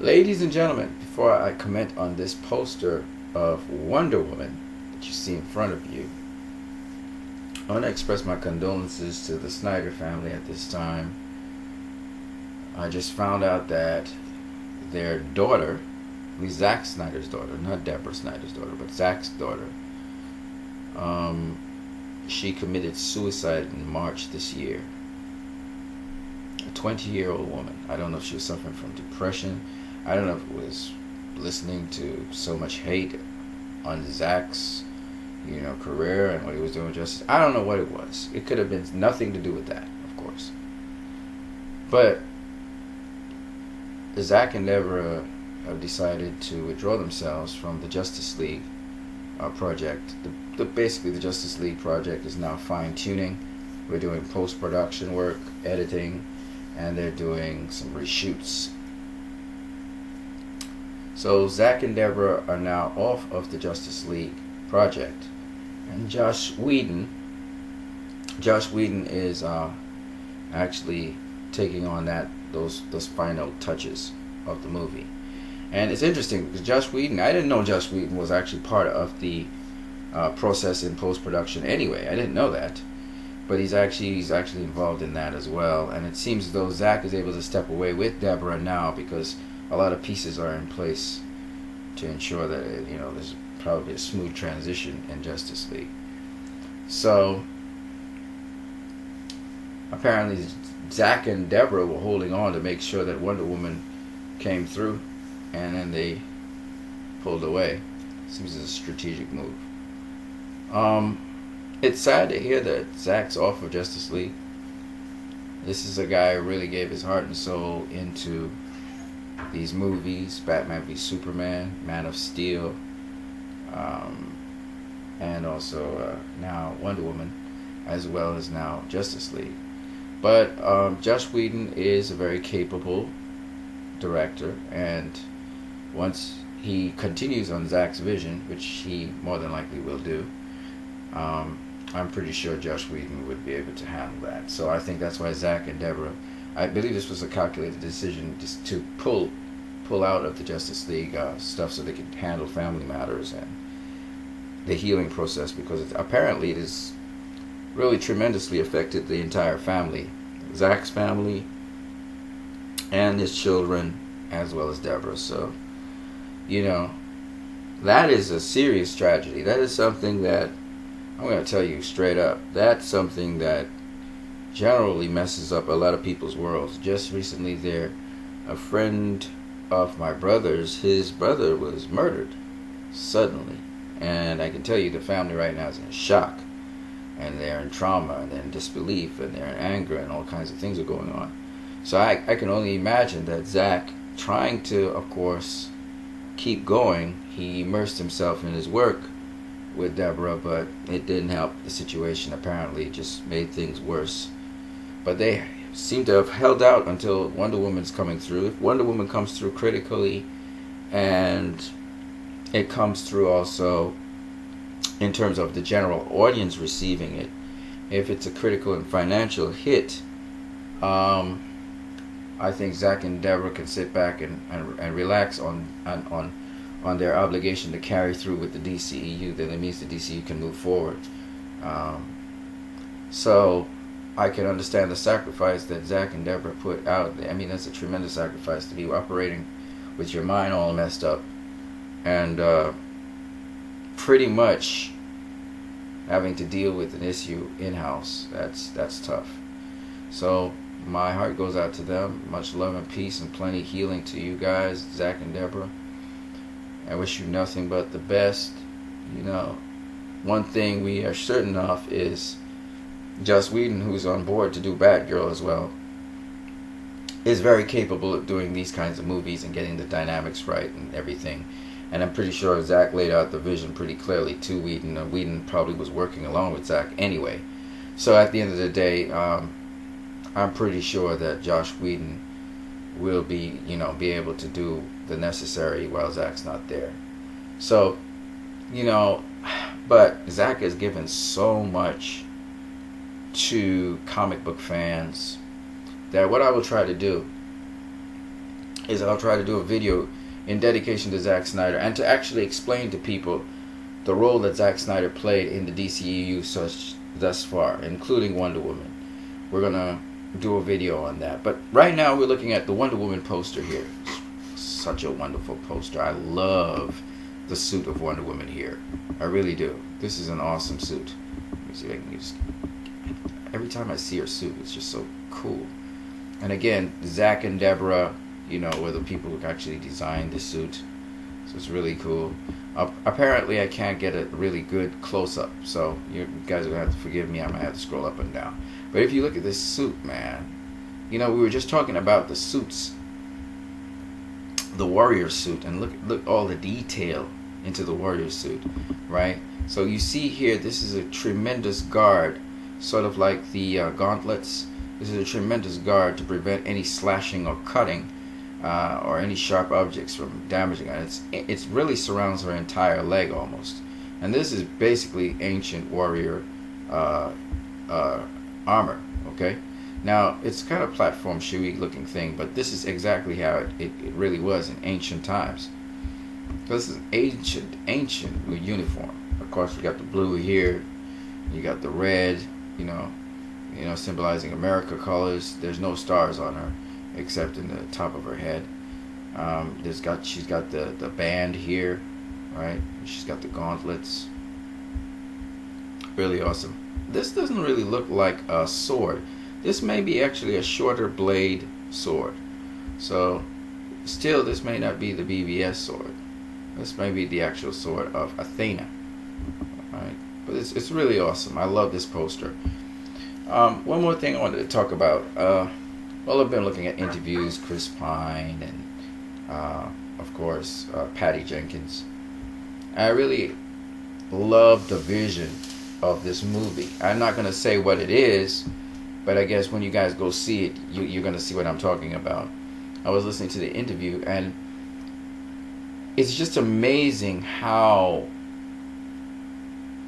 Ladies and gentlemen, before I comment on this poster of Wonder Woman that you see in front of you, I want to express my condolences to the Snyder family at this time. I just found out that their daughter, at least Zack Snyder's daughter, not Deborah Snyder's daughter, but Zack's daughter, she committed suicide in March this year. A 20-year-old woman. I don't know if she was suffering from depression. I don't know if it was listening to so much hate on Zack's, career and what he was doing with justice. I don't know what it was. It could have been nothing to do with that, of course. But Zack and Deborah have decided to withdraw themselves from the Justice League project. Basically, the Justice League project is now fine-tuning. We're doing post-production work, editing, and they're doing some reshoots. So Zack and Deborah are now off of the Justice League project, and Josh Whedon is actually taking on those final touches of the movie. And it's interesting because Josh Whedon, I didn't know Josh Whedon was actually part of the process in post-production anyway. I didn't know that. But he's actually involved in that as well. And it seems as though Zack is able to step away with Deborah now because a lot of pieces are in place to ensure that there's probably a smooth transition in Justice League. So apparently Zack and Deborah were holding on to make sure that Wonder Woman came through, and then they pulled away. Seems as a strategic move. It's sad to hear that Zack's off of Justice League. This is a guy who really gave his heart and soul into these movies: Batman v Superman, Man of Steel, and also now Wonder Woman, as well as now Justice League. But Josh Whedon is a very capable director, and once he continues on Zack's vision, which he more than likely will do, I'm pretty sure Josh Whedon would be able to handle that. So I think that's why Zack and Deborah, I believe this was a calculated decision just to pull out of the Justice League stuff so they could handle family matters and the healing process, because apparently it has really tremendously affected the entire family, Zack's family and his children, as well as Deborah. So, that is a serious tragedy. That is something that I'm going to tell you straight up. That's something that generally messes up a lot of people's worlds. Just recently a friend of my brother's, his brother was murdered suddenly. And I can tell you the family right now is in shock. And they're in trauma, and they're in disbelief, and they're in anger, and all kinds of things are going on. So I can only imagine that Zack, trying to, of course, keep going, he immersed himself in his work with Deborah, but it didn't help the situation. Apparently it just made things worse. But they seem to have held out until Wonder Woman's coming through. If Wonder Woman comes through critically, and it comes through also in terms of the general audience receiving it, if it's a critical and financial hit, I think Zack and Deborah can sit back and relax on their obligation to carry through with the DCEU. That means the DCEU can move forward. So I can understand the sacrifice that Zack and Deborah put out. I mean, that's a tremendous sacrifice to be operating with your mind all messed up and pretty much having to deal with an issue in-house. That's tough. So my heart goes out to them. Much love and peace and plenty healing to you guys, Zack and Deborah. I wish you nothing but the best. One thing we are certain of is Joss Whedon, who's on board to do Batgirl as well, is very capable of doing these kinds of movies and getting the dynamics right and everything. And I'm pretty sure Zack laid out the vision pretty clearly to Whedon, and Whedon probably was working along with Zack anyway. So at the end of the day, I'm pretty sure that Josh Whedon will be able to do the necessary while Zack's not there. So, but Zack has given so much to comic book fans that what I will try to do is I'll try to do a video in dedication to Zack Snyder and to actually explain to people the role that Zack Snyder played in the DCEU thus far, including Wonder Woman. We're gonna do a video on that. But right now we're looking at the Wonder Woman poster here. Such a wonderful poster. I love the suit of Wonder Woman here. I really do. This is an awesome suit. Let me see if I can just... Every time I see her suit, it's just so cool. And again, Zack and Deborah, you know, were the people who actually designed the suit. So it's really cool. Apparently I can't get a really good close-up, so you guys are going to have to forgive me. I might have to scroll up and down. But if you look at this suit, man, you know, we were just talking about the suits, the warrior suit, and look all the detail into the warrior suit, right? So you see here, this is a tremendous guard, sort of like the gauntlets. This is a tremendous guard to prevent any slashing or cutting or any sharp objects from damaging it. It's really surrounds her entire leg almost. And this is basically ancient warrior armor, okay? Now, it's kind of platform shoey looking thing, but this is exactly how it really was in ancient times. So this is ancient uniform. Of course, we got the blue here, you got the red, you know, symbolizing America colors. There's no stars on her except in the top of her head. She's got the band here, right? She's got the gauntlets. Really awesome. This doesn't really look like a sword. This may be actually a shorter blade sword. So still, this may not be the BVS sword. This may be the actual sword of Athena, right? But it's really awesome. I love this poster. One more thing I wanted to talk about. Well, I've been looking at interviews, Chris Pine, and of course Patty Jenkins. I really love the vision of this movie. I'm not going to say what it is, but I guess when you guys go see it, you're going to see what I'm talking about. I was listening to the interview, and it's just amazing how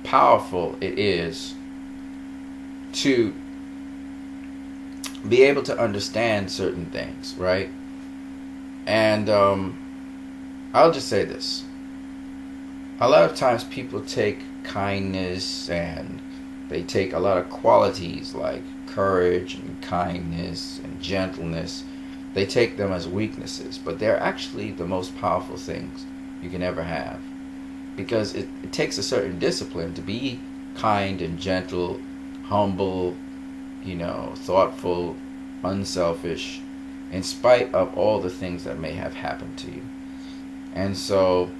powerful it is to be able to understand certain things, right? And I'll just say this. A lot of times people take kindness and they take a lot of qualities like courage and kindness and gentleness. They take them as weaknesses, but they're actually the most powerful things you can ever have, because it takes a certain discipline to be kind and gentle, humble, you know, thoughtful, unselfish, in spite of all the things that may have happened to you. And so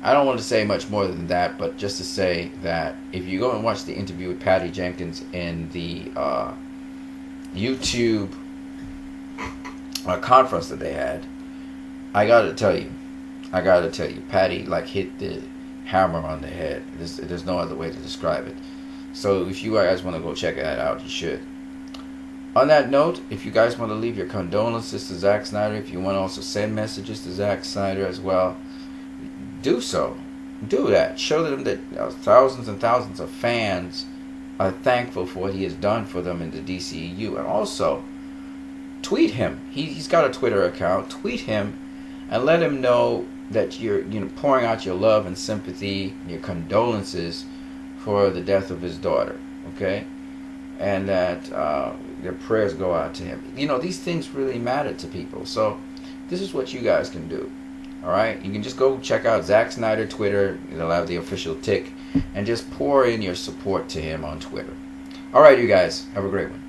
I don't want to say much more than that, but just to say that if you go and watch the interview with Patty Jenkins in the YouTube conference that they had, I gotta tell you, Patty like hit the hammer on the head. There's no other way to describe it. So if you guys want to go check that out, you should. On that note, if you guys want to leave your condolences to Zack Snyder, if you want to also send messages to Zack Snyder as well, do so. Do that. Show them that thousands and thousands of fans are thankful for what he has done for them in the DCEU. And also, tweet him. He's got a Twitter account. Tweet him and let him know that you're pouring out your love and sympathy, your condolences for the death of his daughter, okay? And that your prayers go out to him. You know, these things really matter to people. So this is what you guys can do. All right, you can just go check out Zack Snyder Twitter. It'll have the official tick, and just pour in your support to him on Twitter. All right, you guys, have a great one.